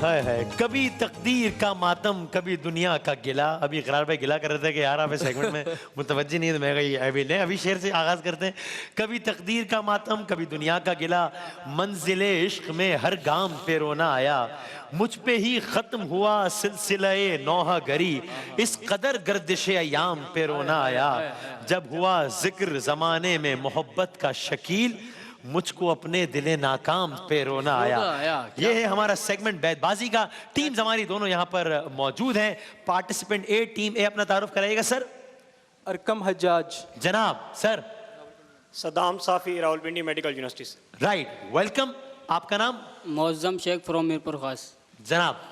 हाय हाय, कभी तकदीर का मातम कभी दुनिया का गिला। अभी इकरार भाई गिला कर रहे थे कि यार आप इस सेगमेंट में मुतवज्जी नहीं है, तो मैं कही अभी शेर से आगाज करते हैं। कभी तकदीर का मातम कभी दुनिया का गिला, मंजिले इश्क में हर गाम पे रोना आया, मुझ पे ही खत्म हुआ सिलसिले नौहा गरी, इस कदर गर्दिशे अयाम पे रोना आया, जब हुआ जिक्र जमाने में मोहब्बत का शकील, मुझको अपने दिले नाकाम पे रोना आया। ये है हमारा सेगमेंट बैतबाजी का। टीम्स हमारी दोनों यहाँ पर मौजूद हैं। पार्टिसिपेंट ए, टीम ए अपना तारुफ कराइएगा सर। अरकम हज्जाज। जनाब सर। सदाम साफी, रावलपिंडी मेडिकल यूनिवर्सिटी से। Right, welcome. आपका नाम? मौज़म शेख फ्रॉम मीरपुर खास। जनाब?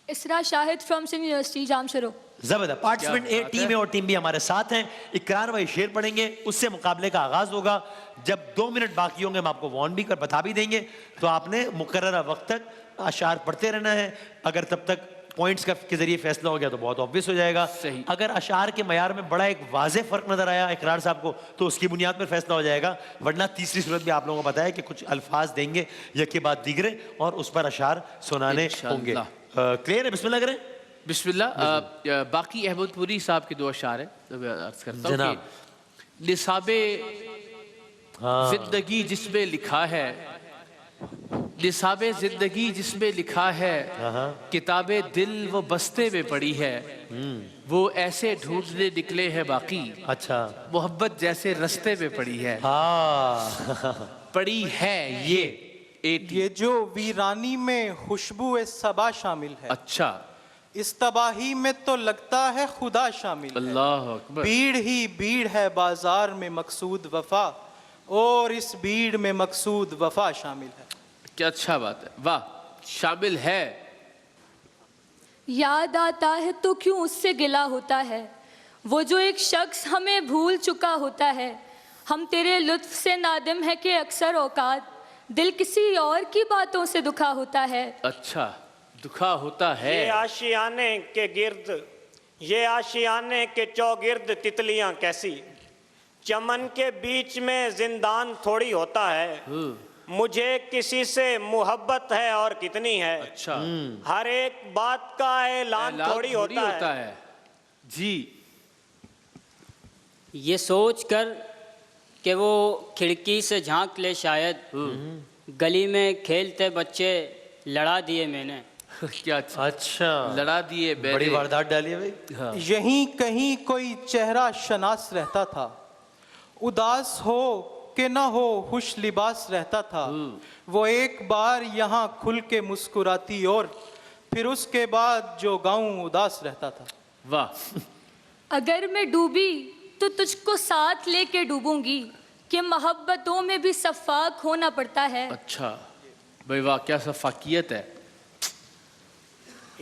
इसरा शाहिद फ्रॉम सिंध यूनिवर्सिटी जामशरो। जबरदस्त। पार्टिसिपेंट ए, टीम ए और टीम बी हमारे साथ हैं। इकरार भाई शेर पढ़ेंगे, उससे मुकाबले का आगाज होगा। जब 2 मिनट बाकी होंगे हम आपको वार्न भी कर बता भी देंगे, तो आपने मुकर्ररा वक्त तक अशार पढ़ते रहना है। अगर तब तक पॉइंट्स के जरिए फैसला हो गया तो बहुत ऑब्वियस हो जाएगा। अगर अशार के मयार में बड़ा एक वाज़े फर्क नजर आया इकरार साहब को, तो उसकी बुनियाद पर फैसला हो जाएगा। वरना तीसरी सूरत भी आप लोगों को पता है कि कुछ अल्फाज देंगे यके बाद दीगरे और उस पर अशार सुनाने होंगे। क्लियर है? बिस्मिल्लाह करें। बिस्मिल्लाह। बाकी अहमदपुरी साहब के 2 अशार है, तो मैं अर्ज करता हूं कि निसाबे जिंदगी जिसमें लिखा है, निसाबे जिंदगी जिसमें लिखा है, किताबे दिल वो बस्ते में पड़ी है, वो ऐसे ढूंढने निकले हैं बाकी, अच्छा मोहब्बत जैसे रस्ते में पड़ी है। पड़ी है ये जो वीरानी में खुशबू सबा शामिल है, अच्छा इस तबाही में तो लगता है खुदा शामिल है। अल्लाह अकबर। भीड़ ही भीड़ है बाजार में मकसूद वफा, और इस भीड़ में मकसूद वफा शामिल है। क्या अच्छा बात है, वाह। शामिल है। याद आता है तो क्यों उससे गिला होता है, वो जो एक शख्स हमें भूल चुका होता है। हम तेरे लुत्फ से नादिम है कि अक्सर औकात दिल किसी और की बातों से दुखा होता है। अच्छा, दुखा होता है। ये आशियाने के गिर्द, ये आशियाने के चौगिर्द तितलियां कैसी, चमन के बीच में जिंदान थोड़ी होता है। मुझे किसी से मोहब्बत है और कितनी है, अच्छा हर एक बात का ऐलान थोड़ी होता है। जी। ये सोच कर कि वो खिड़की से झांक ले शायद, गली में खेलते बच्चे लड़ा दिए मैंने। क्या अच्छा, लड़ा दिए, बड़ी वारदात डाली है भाई। यहीं कहीं कोई चेहरा शनास रहता था, उदास हो कि ना हो खुश लिबास रहता था। वो एक बार यहाँ खुल के मुस्कुराती और फिर उसके बाद जो गाँव उदास रहता था। वाह। अगर मैं डूबी तो तुझको साथ लेके डूबूंगी, कि मोहब्बतों में भी सफ़ाक होना पड़ता है। अच्छा भाई वाह, क्या सफाकियत है।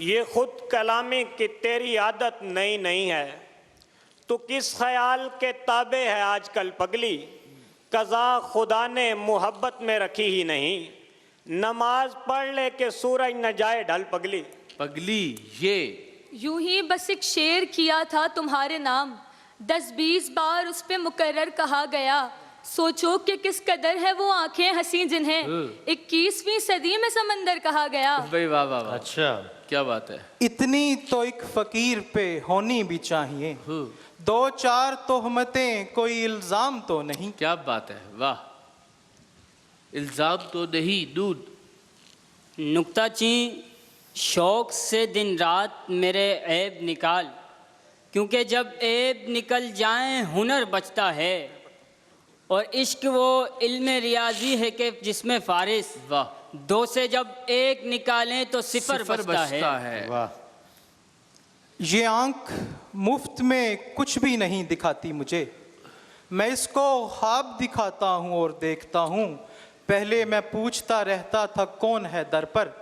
ये खुद कलामी की तेरी आदत नई नहीं है, तो किस ख्याल के ताबे है आजकल पगली, कज़ा खुदा ने मोहब्बत में रखी ही नहीं, नमाज पढ़ ले के सूरज न जाए ढल पगली। पगली ये यूं ही बस एक शेर किया था तुम्हारे नाम, 10-20 बार उस पे मुकर्रर कहा गया। सोचो कि किस कदर है वो आंखें हंसी जिन्हें 21वीं सदी में समंदर कहा गया। भाई वाह वाह वाह। अच्छा, क्या बात है। इतनी तो एक फकीर पे होनी भी चाहिए, 2-4 तोहमतें कोई इल्जाम तो नहीं। क्या बात है, वाह। इल्जाम तो नहीं, दूध। नुक्ताची शौक से दिन रात मेरे ऐब निकाल, क्योंकि जब ऐब निकल जाए हुनर बचता है, और इश्क वो इल्म रियाजी है कि जिसमें फारिस, वाह। 2 से जब 1 निकालें तो सिफर बचता है। वाह। ये आंख मुफ्त में कुछ भी नहीं दिखाती मुझे, मैं इसको ख्वाब दिखाता हूँ और देखता हूँ। पहले मैं पूछता रहता था कौन है दर पर,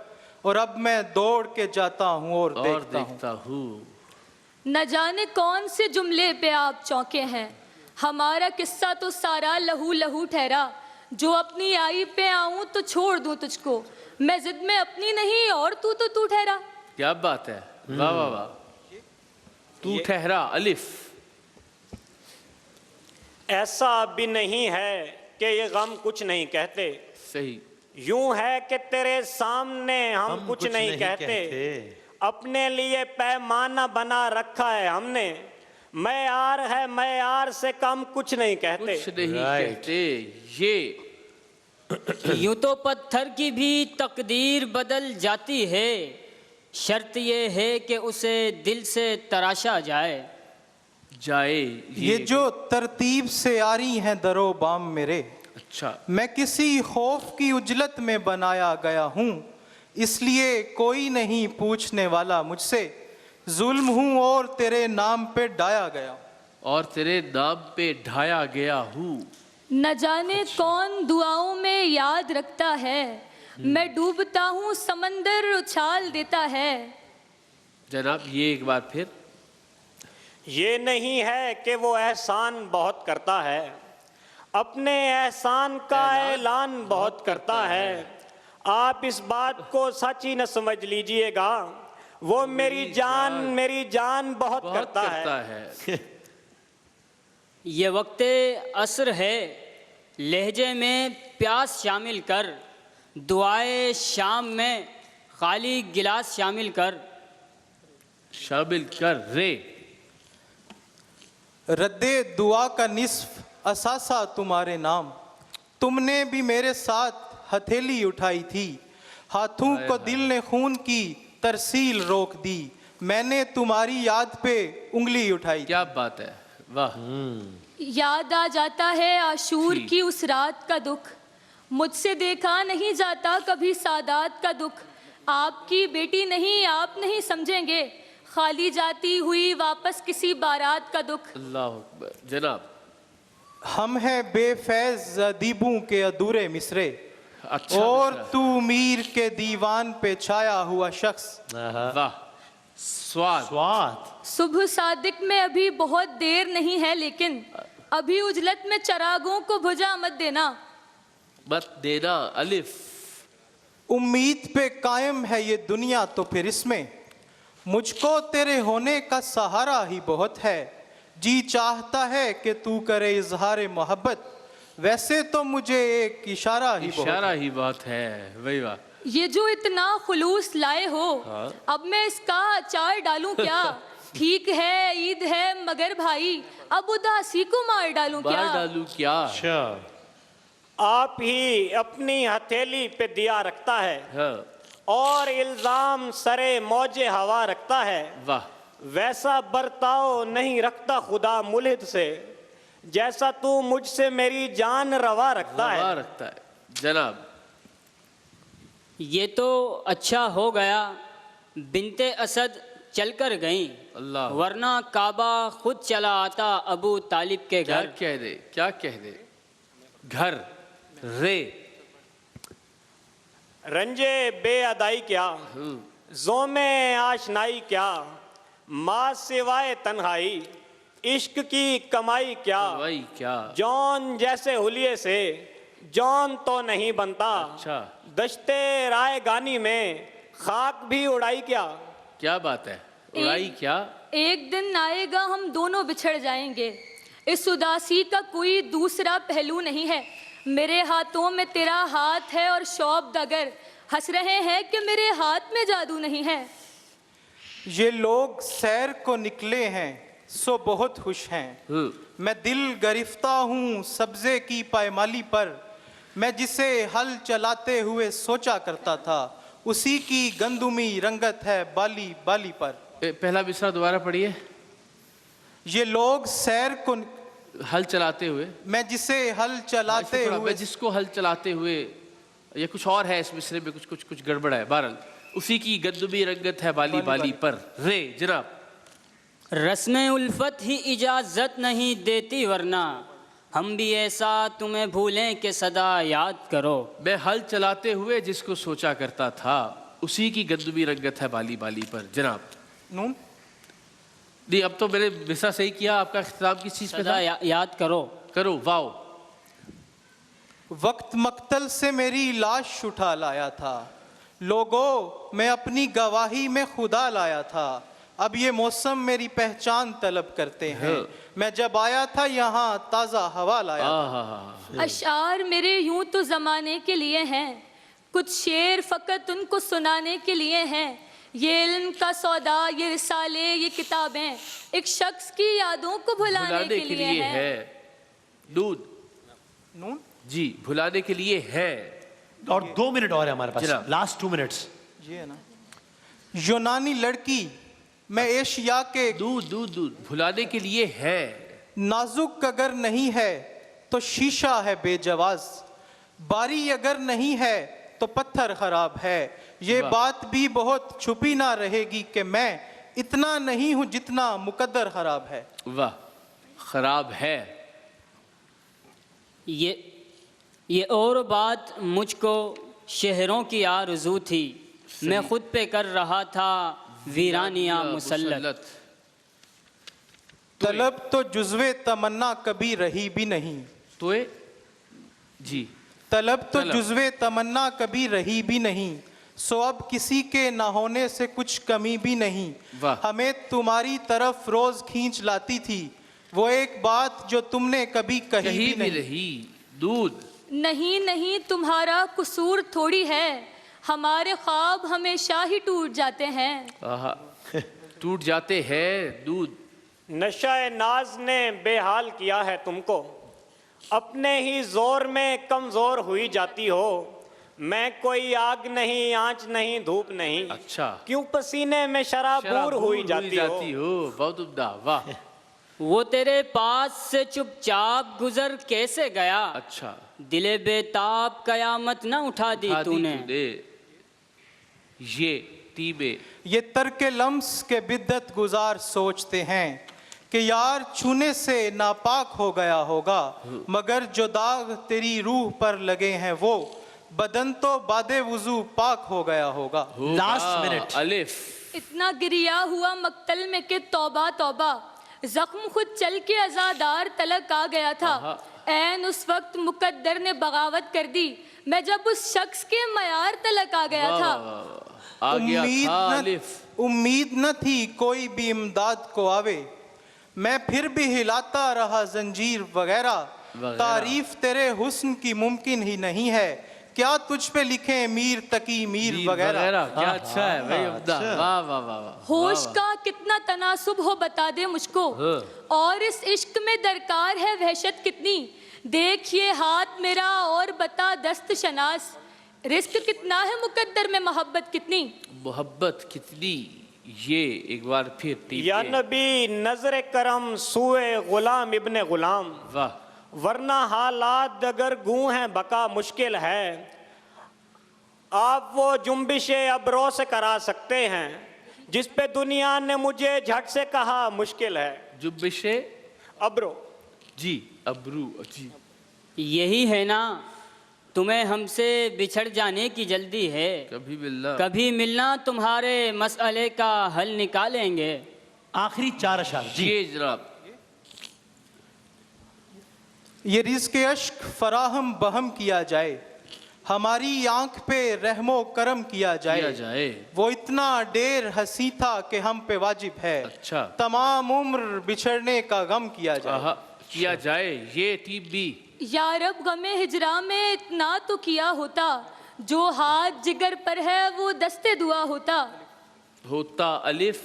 और अब मैं दौड़ के जाता हूँ और देखता हूँ। न जाने कौन से जुमले पे आप चौंके हैं, हमारा किस्सा तो सारा लहू लहू ठहरा। जो अपनी आई पे आऊं तो छोड़ दूं तुझको, मैं जिद में अपनी नहीं और तू ठहरा। क्या बात है, वाह वाह वाह। तू ठहरा अलिफ। ऐसा भी नहीं है कि ये गम कुछ नहीं कहते, सही। यूं है कि तेरे सामने हम कुछ नहीं कहते, अपने लिए पैमाना बना रखा है हमने, मैं यार है मैं यार से कम कुछ नहीं कहते। कुछ नहीं Right. कहते। ये यूं तो पत्थर की भी तकदीर बदल जाती है, शर्त ये है कि उसे दिल से तराशा जाए। जाए ये जो तरतीब से आ रही हैं दरो बाम मेरे, अच्छा मैं किसी खौफ की उजलत में बनाया गया हूँ, इसलिए कोई नहीं पूछने वाला मुझसे, जुल्म हूँ और तेरे नाम पे डाया गया। और तेरे नाम पे ढाया गया हूँ। न जाने कौन दुआओं में याद रखता है, मैं डूबता हूँ समंदर उछाल देता है। जनाब ये एक बार फिर। ये नहीं है कि वो एहसान बहुत करता है, अपने एहसान का ऐलान बहुत करता है, आप इस बात को सच ही न समझ लीजिएगा, वो मेरी जान बहुत करता है। ये वक्ते असर है, लहजे में प्यास शामिल कर, दुआए शाम में खाली गिलास शामिल कर। शामिल कर रे। रद्दे दुआ का निस्फ असासा तुम्हारे नाम, तुमने भी मेरे साथ हथेली उठाई थी, हाथों को दिल ने खून की तरसील रोक दी, मैंने तुम्हारी याद पे उंगली उठाई। क्या बात है, वाह। याद आ जाता है आशूर ठीक। की उस रात का दुख, मुझसे देखा नहीं जाता कभी सादात का दुख, आपकी बेटी नहीं आप नहीं समझेंगे, खाली जाती हुई वापस किसी बारात का दुख। अल्लाह अकबर। जनाब हम हैं बेफैज अदीबों के अधूरे मिसरे, अच्छा और मिसरा। तू मीर के दीवान पे छाया हुआ शख्स। वाह। स्वाद। स्वाद। सुबह सादिक में अभी बहुत देर नहीं है, लेकिन अभी उजलत में चरागों को बुझा मत देना। मत देना अलिफ। उम्मीद पे कायम है ये दुनिया तो फिर इसमें मुझको तेरे होने का सहारा ही बहुत है, जी चाहता है कि तू करे इजहार मोहब्बत, वैसे तो मुझे एक इशारा ही बहुत इशारा है। ही बहुत है। वही वाह। ये जो इतना खुलूस लाए हो, अब मैं इसका अचार डालूं क्या? ठीक है ईद है मगर भाई, अब उदासी को मार डालूं बाहर क्या? डालू क्या। अच्छा। आप ही अपनी हथेली पे दिया रखता है, हाँ। और इल्जाम सरे मौजे हवा रखता है, वाह। वैसा बर्ताव नहीं रखता खुदा मुल्हिद से, जैसा तू मुझसे मेरी जान रवा रखता रवा है। रखता है। जनाब ये तो अच्छा हो गया बिनते असद चलकर गईं, अल्लाह। वरना काबा खुद चला आता अबू तालिब के क्या घर। कह दे, क्या कह दे। घर रे। रंजे बेअदाई क्या, जोमे आशनाई क्या, माँ सिवाय तन्हाई, इश्क की कमाई क्या, वही क्या। जौन जैसे हुलिये से जौन तो नहीं बनता, अच्छा दश्ते राय गानी में खाक भी उड़ाई क्या। क्या बात है। उड़ाई क्या। एक दिन आएगा हम दोनों बिछड़ जाएंगे, इस उदासी का कोई दूसरा पहलू नहीं है, मेरे हाथों में तेरा हाथ है और शौब दगर हंस रहे हैं कि मेरे हाथ में जादू नहीं है। ये लोग सैर को निकले हैं सो बहुत खुश हैं, मैं दिल गरिफ्ता हूँ सब्जे की पायमाली पर, मैं जिसे हल चलाते हुए सोचा करता था, उसी की गंदुमी रंगत है बाली बाली पर। पहला मिसरा दोबारा पढ़िए। ये लोग सैर को हल चलाते हुए। मैं जिसे हल चलाते हुए मैं जिसको हल चलाते हुए, ये कुछ और है इस मिसरे में, कुछ गड़बड़ है। बहरहाल उसी की गंदुमी रंगत है बाली बाली पर। रे जनाब। रस्म उल्फत ही इजाजत नहीं देती, वरना हम भी ऐसा तुम्हें भूलें कि सदा याद करो। मैं हल चलाते हुए जिसको सोचा करता था, उसी की गंदुमी रंगत है बाली बाली पर। जनाब नून नहीं, अब तो मैंने मिसरा सही किया। आपका खिताब किस चीज पे सदा था। याद करो। करो वाओ। वक्त मक्तल से मेरी लाश उठा लाया था, लोगों मैं अपनी गवाही में खुदा लाया था, अब ये मौसम मेरी पहचान तलब करते हैं, मैं जब आया था यहाँ ताज़ा हवा लाया था। हाँ। अशार मेरे यूं तो जमाने के लिए हैं, कुछ शेर फ़कत उनको सुनाने के लिए हैं। ये इल्म का सौदा, ये रिसाले, ये किताबें एक शख्स की यादों को भुलाने के लिए हैं। है दूध नून जी, भुलाने के लिए है। और 2 मिनट और है हमारे पास, जनाब। Last 2 minutes. ये है ना, यूनानी लड़की मैं एशिया के दूध दूध दूध भुलाने के लिए है। नाजुक अगर नहीं है तो शीशा है बेजवाज, बारी अगर नहीं है तो पत्थर खराब है। ये वाह। बात भी बहुत छुपी ना रहेगी कि मैं इतना नहीं हूं जितना मुकद्दर खराब है। वाह, खराब है। ये और बात मुझको शहरों की आरज़ू थी, मैं खुद पे कर रहा था वीरानिया मुसल्लत। तलब तो जुज़्वे तमन्ना कभी रही भी नहीं, तोए जी, तलब तो तलब। जुज़्वे तमन्ना कभी रही भी नहीं, सो अब किसी के ना होने से कुछ कमी भी नहीं। वाह। हमें तुम्हारी तरफ रोज खींच लाती थी वो एक बात जो तुमने कभी कही कहीं भी भी नहीं। रही। दूध नहीं नहीं, तुम्हारा कसूर थोड़ी है, हमारे ख्वाब हमेशा ही टूट जाते हैं। आहा, टूट जाते हैं। दूध नशा नाज ने बेहाल किया है तुमको, अपने ही जोर में कमजोर हुई जाती हो। मैं कोई आग नहीं, आंच नहीं, धूप नहीं, अच्छा, क्यों पसीने में शराबूर हुई जाती हो। बहुत उम्दा। वाह, वो तेरे पास से चुपचाप गुजर कैसे गया, अच्छा, दिले बेताब कयामत न उठा दी उठा दी तूने। ये तीबे ये तरके लम्स के बिद्दत गुजार सोचते हैं कि यार छूने से नापाक हो गया होगा, मगर जो दाग तेरी रूह पर लगे हैं वो बदन तो बादे वुजू पाक हो गया होगा। Last minute. अलिफ। इतना गिरिया हुआ मक्तल में कि तौबा तौबा, जख्म खुद चल के अजादार तलक आ गया था। ऐन उस वक्त मुकद्दर ने बगावत कर दी, मैं जब उस शख्स के मयार तलक आ गया था। आ गया उम्मीद था न अलिफ। उम्मीद न थी कोई भी इमदाद को आवे, मैं फिर भी हिलाता रहा जंजीर वगैरह। तारीफ तेरे हुस्न की मुमकिन ही नहीं है, क्या तुझ पे लिखे मीर तकी मीर वगैरह। क्या अच्छा है भाई, उम्दा। वाह वाह वाह वाह। होश का कितना तनासुब हो बता दे मुझको, और इस इश्क में दरकार है वहशत कितनी। देखिए हाथ मेरा और बता दस्त शनास, रिस्क कितना है मुकद्दर में मोहब्बत कितनी। मोहब्बत कितनी, ये एक बार फिर तीबे। या नबी नजर करम सुए गुलाम इब्ने गुलाम, वाह, वरना हालात अगर गूं हैं बका मुश्किल है। आप वो जुम्बिशे अबरों से करा सकते हैं जिस पे दुनिया ने मुझे झट से कहा मुश्किल है। जुब्बिशे अबरो जी, अबरू जी। यही है ना, तुम्हें हमसे बिछड़ जाने की जल्दी है, कभी मिलना। कभी मिलना तुम्हारे मसले का हल निकालेंगे। आखिरी 4 अशार जी। ये जनाब। ये रिज़्क़ अश्क फराहम बहम किया जाए, हमारी आंख पे रहमो करम किया किया जाए। जाए। वो इतना डेर हंसी था कि हम पे वाजिब है, अच्छा। तमाम उम्र बिछड़ने का गम किया जाए। आहा, किया जाए। ये तीबी। यारब गमे हिजरा में इतना तो किया होता, जो हाथ जिगर पर है वो दस्ते दुआ होता। होता अलिफ।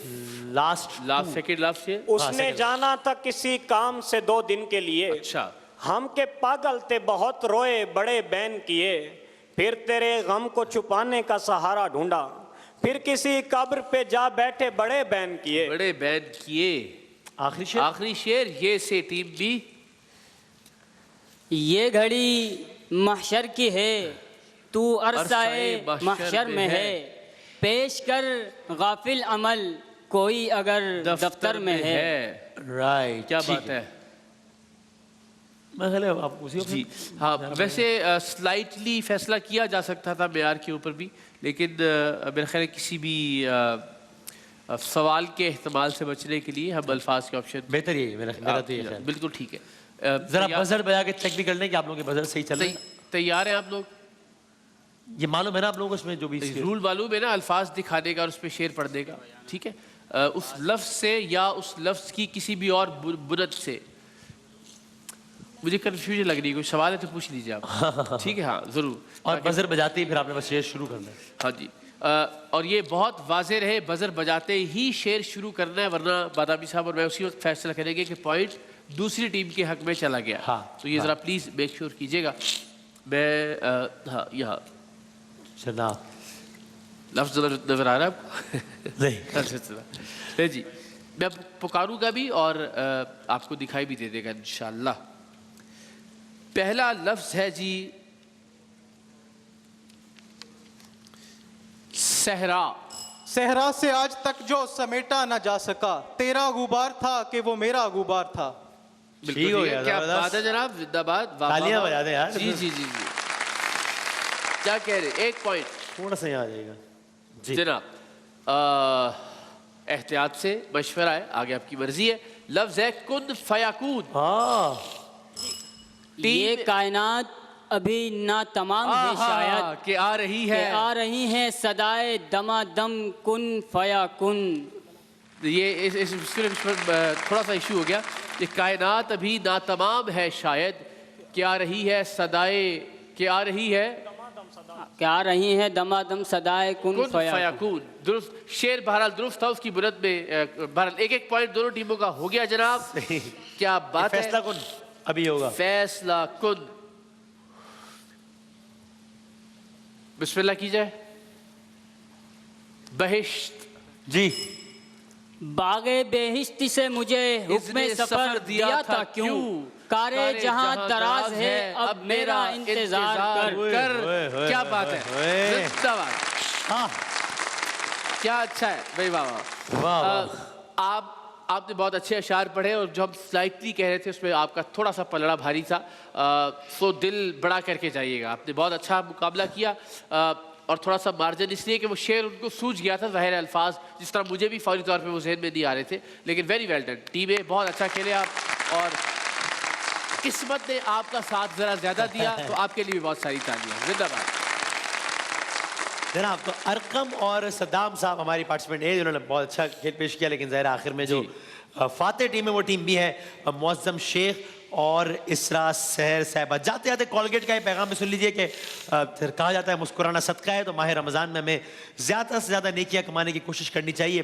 लास्ट लास्ट सेकंड लास्ट से। उसने जाना था किसी काम से 2 दिन के लिए, अच्छा, हम के पागल थे बहुत रोए बड़े बैन किए। फिर तेरे गम को छुपाने का सहारा ढूंढा, फिर किसी कब्र पे जा बैठे बड़े बैन किए। बड़े बैन किए। आखिरी शेर। आखिरी शेर ये से तीबी। ये घड़ी महशर की है, तू अरसाए अरसाए महशर में है, पेश कर गाफिल अमल कोई अगर दफ्तर में है। राइट, क्या बात है मैं ख्याल है आप उसी जी। हाँ, वैसे स्लाइटली फैसला किया जा सकता था मेयार के ऊपर भी, लेकिन मेरे ख्याल है किसी भी सवाल के इस्तेमाल से बचने के लिए हम अल्फाज के ऑप्शन बेहतर यही है, मेरा तो ये ख्याल। बिल्कुल ठीक है। जरा बजर बजा के चेक भी कर लें कि आप लोगों के बजर सही चल रहे हैं। तैयार हैं आप लोग? ये मालूम है ना आप लोगों को इसमें जो भी रूल मालूम है ना, अल्फाज दिखाने का और उस पर शेर पढ़ने का, ठीक है। उस लफ्ज से या उस लफ्ज की किसी भी और बुनत से मुझे कंफ्यूजन लग रही है, कोई सवाल है तो पूछ लीजिए आप। ठीक है, हाँ ज़रूर। और बजर बजाते ही फिर आपने बस शेर शुरू करना है। हाँ जी। और ये बहुत वाजे रहे, बजर बजाते ही शेर शुरू करना है, वरना बादामी साहब और मैं उसी वक्त फैसला करेंगे कि पॉइंट दूसरी टीम के हक में चला गया। हाँ, तो ये ज़रा प्लीज़ मेक श्योर कीजिएगा। मैं हाँ यहाँ जनाब लफ्ज़ नज़र आ रहा है आपको? नहीं। अच्छा चला जी, मैं पुकारूंगा भी और आपको दिखाई भी दे देगा इंशाल्लाह। पहला लफ्ज़ है जी सहरा। सहरा से आज तक जो समेटा न जा सका, तेरा गुबार था कि वो मेरा गुबार था। बिल्कुल ठीक हो ठीक है। गया, क्या जबरदस्त। बात है जनाब, जिंदाबाद। वाह, वाह, तालियां वाह। बजा दें यार। जी जी जी जी, क्या कह रहे, एक पॉइंट थोड़ा सा यहाँ आ जाएगा जी। जनाब। एहतियात से मशवरा है, आगे आपकी मर्जी है। लफ्ज़ है कुन फयाकून। हाँ ये कायनात अभी ना तमाम है शायद कि आ रही कि है। आ रही हैं सदाए दमादम कुन फया कुन। ये इस थोड़ा सा इशू हो गया। ये कायनात अभी नातमाम है शायद, क्या आ रही है सदाए, क्या आ रही है क्या आ रही हैं दमादम सदाए कुन कुन फया कुन। फयाकून। दुरुस्त शेर बहरहाल दुरुस्त था, उसकी बुरत में बहरहाल एक एक पॉइंट दोनों टीमों का हो गया जनाब। क्या बात है। फैसला कौन अभी होगा? फैसला कुन। बिस्मिल्लाह की जाए। बहिश्त। जी। बागे बेहिश्ती से मुझे हुक्म सफर दिया था क्यों, कारे जहां दराज है अब मेरा इंतजार कर। कर। क्या बात है, ओए। जिंदाबाद। हाँ क्या अच्छा है भाई, वाह वाह। वाह वाह। आपने बहुत अच्छे अशार पढ़े और जो हम स्लाइटली कह रहे थे उसमें आपका थोड़ा सा पलड़ा भारी था। सो दिल बड़ा करके जाइएगा, आपने बहुत अच्छा मुकाबला किया। और थोड़ा सा मार्जिन इसलिए कि वो शेर उनको सूझ गया था, ज़ाहिर अल्फाज जिस तरह मुझे भी फौरी तौर पे वो जहन में नहीं आ रहे थे। लेकिन वेरी वेल डन टीमें, बहुत अच्छा खेले आप और किस्मत ने आपका साथ ज़रा ज़्यादा दिया, तो आपके लिए भी बहुत सारी तालियां। जिंदाबाद जनाब। तो अरकम और सद्दाम साहब हमारी पार्टिसिपेंट है, जिन्होंने बहुत अच्छा खेल पेश किया, लेकिन ज़ाहिर आखिर में जो फातेह टीम है वो टीम भी है मुअज़्ज़म शेख और इसरा सहर साहिबा। जाते जाते कॉलगेट का ये पैगाम भी सुन लीजिए कि फिर कहा जाता है मुस्कुराना सदका है, तो माह रमज़ान में हमें ज़्यादा से ज़्यादा नेकियां कमाने की कोशिश करनी चाहिए,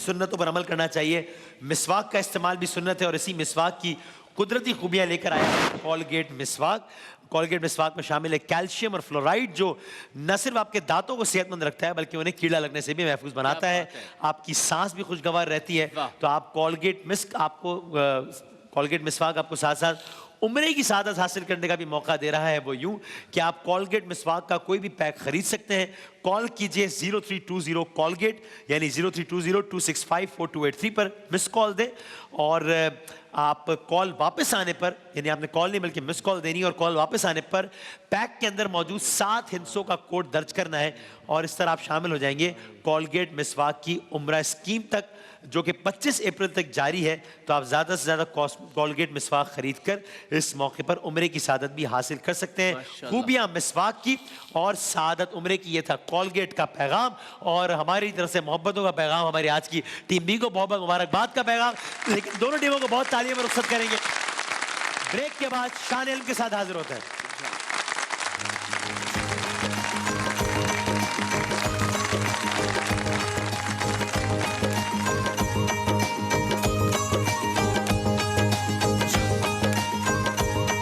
सुन्नतों पर अमल करना चाहिए। मिसवाक का इस्तेमाल भी सुन्नत है और इसी मिसवाक की कुदरती खूबियाँ लेकर आया कॉलगेट मिसवाक। कॉलगेट मिसवाक में शामिल है कैल्शियम और फ्लोराइड, जो न सिर्फ आपके दांतों को सेहतमंद रखता है बल्कि उन्हें कीड़ा लगने से भी महफूज बनाता है। आपकी सांस भी खुशगवार रहती है। तो आप कॉलगेट मिसवाक आपको साथ साथ उम्रे की सादत हासिल करने का भी मौका दे रहा है। वो यूं कि आप कॉलगेट मिसवाक का कोई भी पैक खरीद सकते हैं। कॉल कीजिए 0320 कॉलगेट यानी 032026548283 पर मिस कॉल दें और आप कॉल वापस आने पर, यानी आपने कॉल नहीं बल्कि मिस कॉल देनी है और कॉल वापस आने पर पैक के अंदर मौजूद 7 हिस्सों का कोड दर्ज करना है और इस तरह आप शामिल हो जाएंगे कॉलगेट मिसवाक की उम्रा स्कीम तक, जो कि 25 अप्रैल तक जारी है। तो आप ज़्यादा से ज़्यादा कॉलगेट मिसवाक खरीद कर इस मौके पर उम्रे की सादत भी हासिल कर सकते हैं। खूबियाँ मिसवाक की और सादत उम्रे की, ये था कॉलगेट का पैगाम और हमारी तरफ से मोहब्बतों का पैगाम। हमारी आज की टीम बी को बहुत बहुत मुबारकबाद का पैगाम, लेकिन दोनों टीमों को बहुत तालियों में रुखसत करेंगे। ब्रेक के बाद शान इल्म के साथ हाजिर होते हैं।